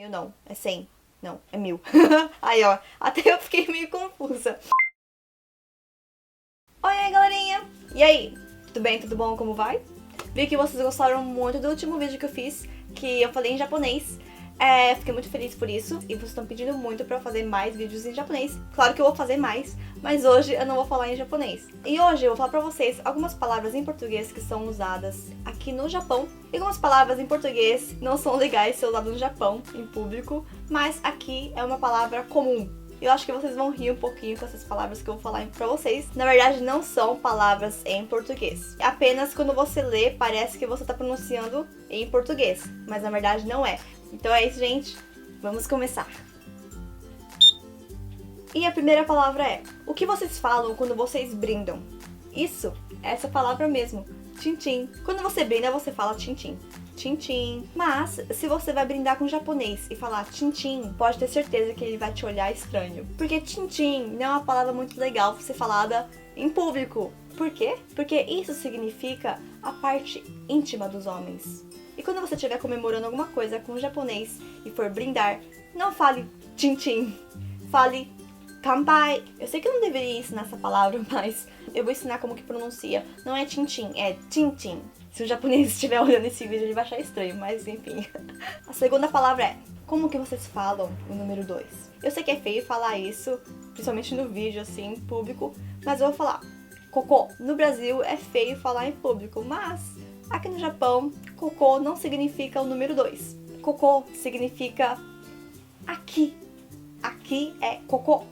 Mil não, é 100. Não, é 1000. Aí, ó, até eu fiquei meio confusa. Oi, aí, galerinha! E aí? Tudo bem? Tudo bom? Como vai? Vi que vocês gostaram muito do último vídeo que eu fiz, que eu falei em japonês. Fiquei muito feliz por isso, e vocês estão pedindo muito pra eu fazer mais vídeos em japonês. Claro que eu vou fazer mais, mas hoje eu não vou falar em japonês. E hoje eu vou falar pra vocês algumas palavras em português que são usadas aqui no Japão, e algumas palavras em português não são legais ser usadas no Japão, em público, mas aqui é uma palavra comum. Eu acho que vocês vão rir um pouquinho com essas palavras que eu vou falar pra vocês. Na verdade, não são palavras em português. Apenas quando você lê, parece que você tá pronunciando em português, mas na verdade não é. Então é isso, gente. Vamos começar. E a primeira palavra é: o que vocês falam quando vocês brindam? Isso, essa palavra mesmo, tchim-tchim. Quando você brinda, você fala tchim-tchim. Tchim-tchim. Mas, se você vai brindar com um japonês e falar tchim-tchim, pode ter certeza que ele vai te olhar estranho. Porque tchim-tchim não é uma palavra muito legal pra ser falada em público. Por quê? Porque isso significa a parte íntima dos homens. E quando você estiver comemorando alguma coisa com um japonês e for brindar, não fale tchim-tchim. Fale kanpai. Eu sei que eu não deveria ensinar essa palavra, mas eu vou ensinar como que pronuncia. Não é tchim-tchim, é tchim-tchim. Se o japonês estiver olhando esse vídeo, ele vai achar estranho, mas enfim. A segunda palavra é: como que vocês falam o número 2? Eu sei que é feio falar isso, principalmente no vídeo, assim, em público, mas eu vou falar cocô. No Brasil é feio falar em público, mas aqui no Japão, cocô não significa o número 2. Cocô significa aqui. Aqui é cocô.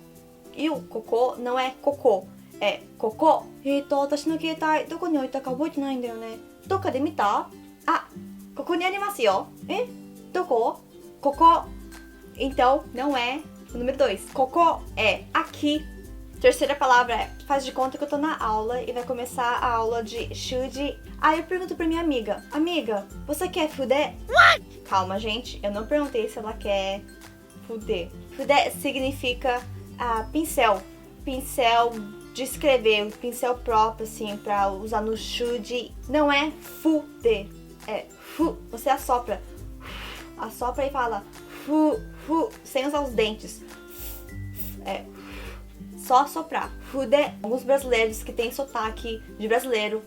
E o cocô não é cocô, é cocô. 私の携帯どこに置いたか覚えてないんだよね。どっかで見た？あ、ここにありますよ。どこ？Cocô. Então, não é o número 2. Cocô é aqui. Terceira palavra é: faz de conta que eu tô na aula e vai começar a aula de shuji. Aí eu pergunto pra minha amiga: amiga, você quer fuder? What? Calma, gente, eu não perguntei se ela quer fuder. Fuder significa pincel. Pincel de escrever, pincel próprio, assim, pra usar no shuji. Não é fuder, é fu. Você assopra. Assopra e fala fu, fu, sem usar os dentes. É só assoprar. Fuder. Alguns brasileiros que têm sotaque de brasileiro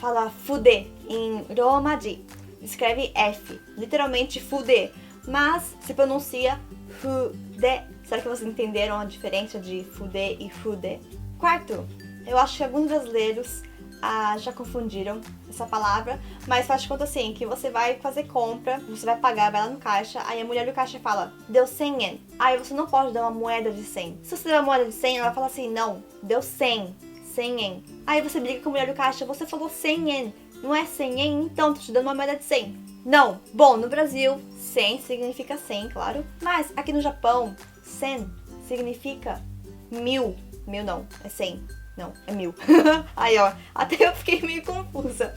fala fuder em romaji. Escreve F, literalmente fuder, mas se pronuncia fuder. Será que vocês entenderam a diferença de fuder e fuder? Quarto, eu acho que alguns brasileiros já confundiram essa palavra, mas faz de conta assim, que você vai fazer compra, você vai pagar, vai lá no caixa, aí a mulher do caixa fala, deu 100 yen. Aí você não pode dar uma moeda de 100. Se você der uma moeda de 100, ela fala assim, não, deu 100 yen. Aí você briga com a mulher do caixa, você falou 100 yen, não é 100 yen? Então, tô te dando uma moeda de 100. Não. Bom, no Brasil, 100 significa 100, claro, mas aqui no Japão, 100 significa 1000. 1000 não, é 100. Não, é 1000. Aí, ó, até eu fiquei meio confusa.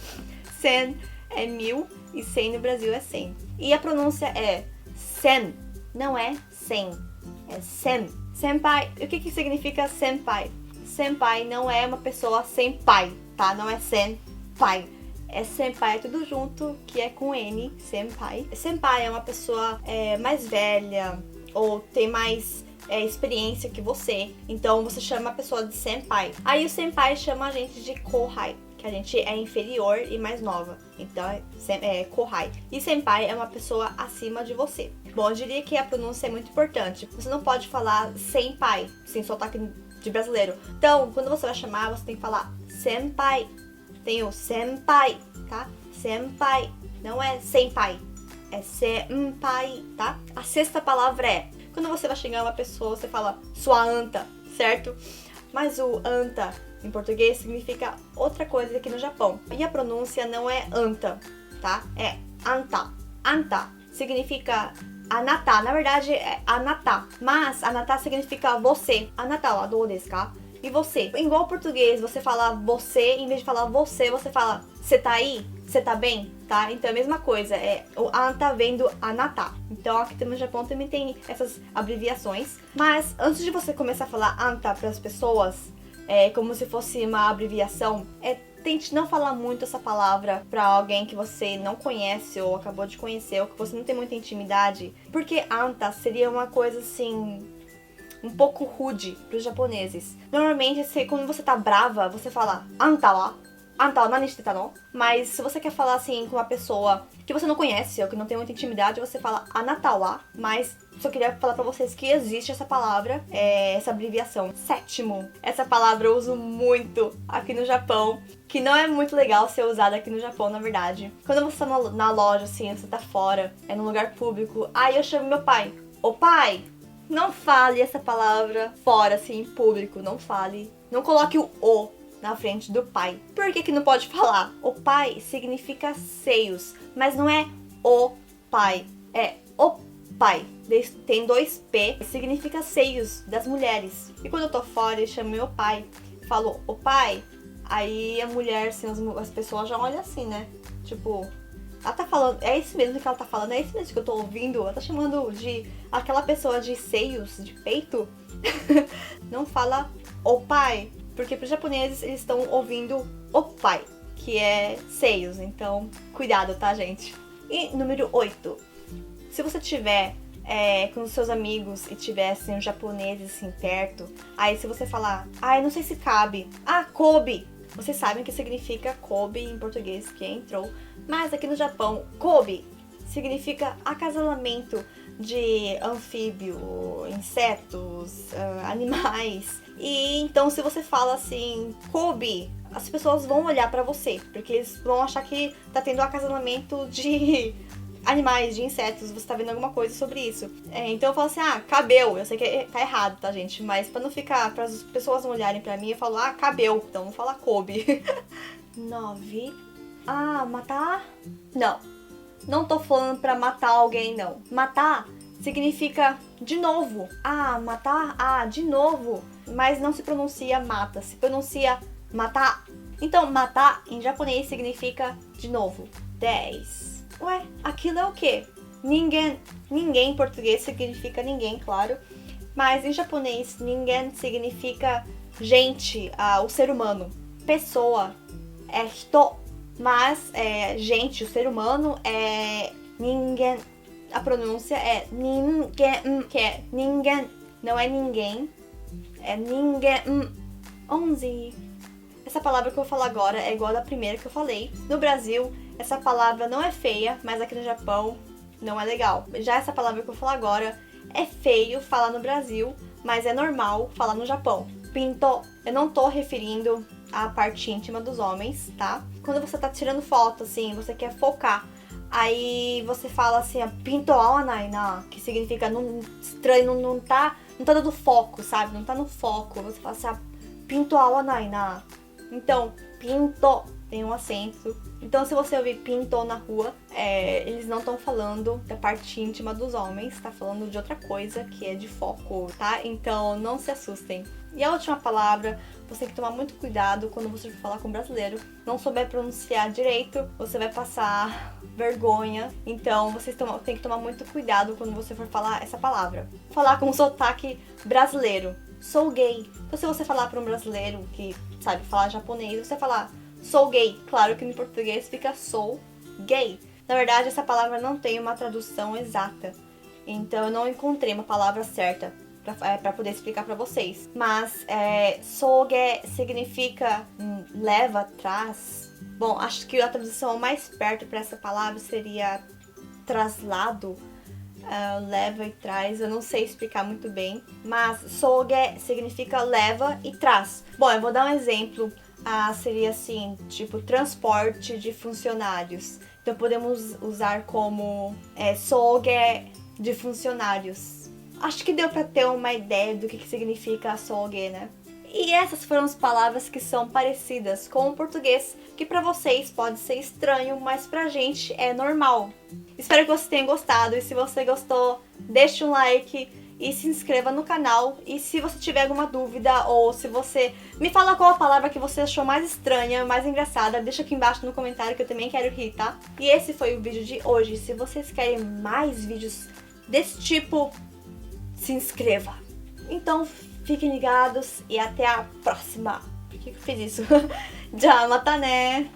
100 é 1000 e 100 no Brasil é 100. E a pronúncia é sen, não é 100, é sen. Senpai, o que significa senpai? Senpai não é uma pessoa sem pai, tá? Não é senpai. É senpai, é tudo junto, que é com N, senpai. Senpai é uma pessoa mais velha ou tem mais experiência que você. Então você chama a pessoa de senpai. Aí o senpai chama a gente de kohai, que a gente é inferior e mais nova. Então é kohai. E senpai é uma pessoa acima de você. Bom, eu diria que a pronúncia é muito importante. Você não pode falar senpai, sem sotaque de brasileiro. Então, quando você vai chamar, você tem que falar senpai. Tem o senpai, tá? Senpai. Não é senpai, é senpai, tá? A sexta palavra é: quando você vai xingar uma pessoa, você fala sua anta, certo? Mas o anta, em português, significa outra coisa aqui no Japão. E a pronúncia não é anta, tá? É anta. Anta significa anata. Na verdade, é anata. Mas anata significa você. Anata wa dou desu ka? E você. Igual ao português, você fala você, em vez de falar você fala você tá aí? Você tá bem? Tá? Então é a mesma coisa, o anta vem do anata. Então aqui no Japão também tem essas abreviações. Mas antes de você começar a falar anta para as pessoas, como se fosse uma abreviação, é tente não falar muito essa palavra pra alguém que você não conhece ou acabou de conhecer ou que você não tem muita intimidade, porque anta seria uma coisa assim um pouco rude pros japoneses. Normalmente, quando você tá brava, você fala anta wa nani shite ta no? Mas se você quer falar assim com uma pessoa que você não conhece ou que não tem muita intimidade, você fala anata wa. Mas só queria falar pra vocês que existe essa palavra, essa abreviação. Sétimo, essa palavra eu uso muito aqui no Japão, que não é muito legal ser usada aqui no Japão, na verdade. Quando você tá na loja, assim, você tá fora, num lugar público, aí eu chamo meu pai. Ô pai, não fale essa palavra fora, assim, em público, não fale. Não coloque o O na frente do pai. Por que não pode falar? O pai significa seios, mas não é o pai, é o pai. Tem 2 P, significa seios das mulheres. E quando eu tô fora e chamo meu pai, falo o pai, aí a mulher, assim, as pessoas já olham assim, né? Tipo, ela tá falando, é isso mesmo que ela tá falando, é isso mesmo que eu tô ouvindo. Ela tá chamando de aquela pessoa de seios, de peito. Não fala o pai. Porque para os japoneses, eles estão ouvindo o pai, que é seios. Então, cuidado, tá, gente? E número 8. Se você tiver com os seus amigos e tivessem um japonês assim perto, aí se você falar, não sei se cabe, kobe. Vocês sabem que significa kobe em português, que entrou. Mas aqui no Japão, kobe significa acasalamento de anfíbio, insetos, animais. E então se você fala assim, kobe, as pessoas vão olhar pra você, porque eles vão achar que tá tendo um acasalamento de animais, de insetos, você tá vendo alguma coisa sobre isso. Então eu falo assim, cabeu. Eu sei que tá errado, tá, gente? Mas pra não ficar, para as pessoas não olharem pra mim, eu falo, cabeu. Então não fala kobe. 9. Matar? Não tô falando pra matar alguém, não. Matar significa de novo. Matar? De novo. Mas não se pronuncia mata, se pronuncia matar. Então, matar em japonês significa de novo. 10. Ué, aquilo é o quê? Ninguém. Ninguém em português significa ninguém, claro. Mas em japonês, ninguém significa gente, o ser humano. Pessoa é hito. Mas gente, o ser humano é ninguém. A pronúncia é ninguém, que é ninguém. Não é ninguém, é ninguém. 11. Essa palavra que eu vou falar agora é igual da primeira que eu falei. No Brasil, essa palavra não é feia, mas aqui no Japão não é legal. Já essa palavra que eu vou falar agora é feio falar no Brasil, mas é normal falar no Japão. Pinto. Eu não tô referindo à parte íntima dos homens, tá? Quando você tá tirando foto, assim, você quer focar, aí você fala assim, pinto awanai na, que significa estranho, não tá dando foco, sabe? Não tá no foco. Você fala assim, pinto awanai na. Então, pinto tem um acento. Então, se você ouvir pinto na rua, eles não estão falando da parte íntima dos homens, tá falando de outra coisa, que é de foco, tá? Então, não se assustem. E a última palavra, você tem que tomar muito cuidado quando você for falar com um brasileiro. Não souber pronunciar direito, você vai passar vergonha. Então, vocês têm que tomar muito cuidado quando você for falar essa palavra. Falar com um sotaque brasileiro. Sou gay. Então, se você falar para um brasileiro que sabe falar japonês, você falar sou gay. Claro que no português fica sou gay. Na verdade, essa palavra não tem uma tradução exata. Então, eu não encontrei uma palavra certa para poder explicar para vocês. Mas soge significa leva, traz. Bom, acho que a tradução mais perto para essa palavra seria traslado, leva e traz. Eu não sei explicar muito bem, mas soge significa leva e traz. Bom, eu vou dar um exemplo. Seria assim, tipo transporte de funcionários. Então podemos usar como soge de funcionários. Acho que deu pra ter uma ideia do que significa soge, né? E essas foram as palavras que são parecidas com o português, que pra vocês pode ser estranho, mas pra gente é normal. Espero que você tenha gostado, e se você gostou, deixe um like e se inscreva no canal. E se você tiver alguma dúvida, ou se você me fala qual a palavra que você achou mais estranha, mais engraçada, deixa aqui embaixo no comentário que eu também quero rir, tá? E esse foi o vídeo de hoje. Se vocês querem mais vídeos desse tipo, se inscreva. Então, fiquem ligados e até a próxima. Por que eu fiz isso? Já mata né?